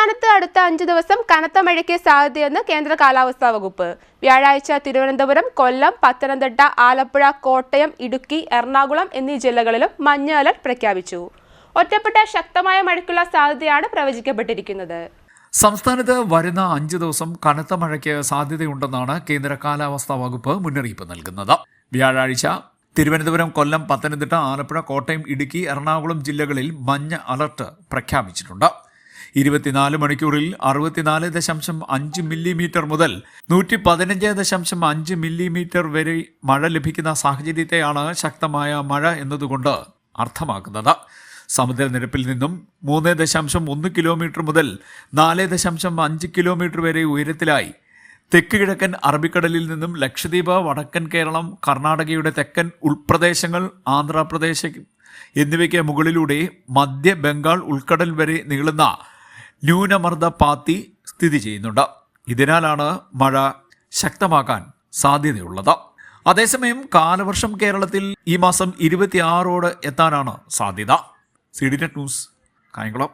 സംസ്ഥാനത്ത് അടുത്ത 5 ദിവസം കനത്ത മഴയ്ക്ക് സാധ്യതയെന്ന് കേന്ദ്ര കാലാവസ്ഥാ വകുപ്പ്. വ്യാഴാഴ്ച തിരുവനന്തപുരം, കൊല്ലം, പത്തനംതിട്ട, ആലപ്പുഴ, കോട്ടയം, ഇടുക്കി, എറണാകുളം എന്നീ ജില്ലകളിലും മഞ്ഞ അലർട്ട് പ്രഖ്യാപിച്ചു. ഒറ്റപ്പെട്ട ശക്തമായ മഴയ്ക്കുള്ള സാധ്യതയാണ് പ്രവചിക്കപ്പെട്ടിരിക്കുന്നത്. സംസ്ഥാനത്ത് വരുന്ന 5 ദിവസം കനത്ത മഴയ്ക്ക് സാധ്യതയുണ്ടെന്നാണ് കേന്ദ്ര കാലാവസ്ഥാ വകുപ്പ് മുന്നറിയിപ്പ് നൽകുന്നത്. വ്യാഴാഴ്ച തിരുവനന്തപുരം, കൊല്ലം, പത്തനംതിട്ട, ആലപ്പുഴ, കോട്ടയം, ഇടുക്കി, എറണാകുളം ജില്ലകളിൽ മഞ്ഞ അലർട്ട് പ്രഖ്യാപിച്ചിട്ടുണ്ട്. 24 മണിക്കൂറിൽ 64.5 മില്ലിമീറ്റർ മുതൽ 115.5 മില്ലിമീറ്റർ വരെ മഴ ലഭിക്കുന്ന സാഹചര്യത്തെയാണ് ശക്തമായ മഴ എന്നതുകൊണ്ട് അർത്ഥമാക്കുന്നത്. സമുദ്രനിരപ്പിൽ നിന്നും 3.1 കിലോമീറ്റർ മുതൽ 4.5 കിലോമീറ്റർ വരെ ഉയരത്തിലായി തെക്ക് കിഴക്കൻ അറബിക്കടലിൽ നിന്നും ലക്ഷദ്വീപ്, വടക്കൻ കേരളം, കർണാടകയുടെ തെക്കൻ ഉൾപ്രദേശങ്ങൾ, ആന്ധ്രാപ്രദേശ് എന്നിവയ്ക്ക് മുകളിലൂടെ മധ്യ ബംഗാൾ ഉൾക്കടൽ വരെ നീളുന്ന ന്യൂനമർദ്ദ പാത്തി സ്ഥിതി ചെയ്യുന്നുണ്ട്. ഇതിനാലാണ് മഴ ശക്തമാക്കാൻ സാധ്യതയുള്ളത്. അതേസമയം കാലവർഷം കേരളത്തിൽ ഈ മാസം 26 എത്താനാണ് സാധ്യത. CDNet news, Kayamkulam.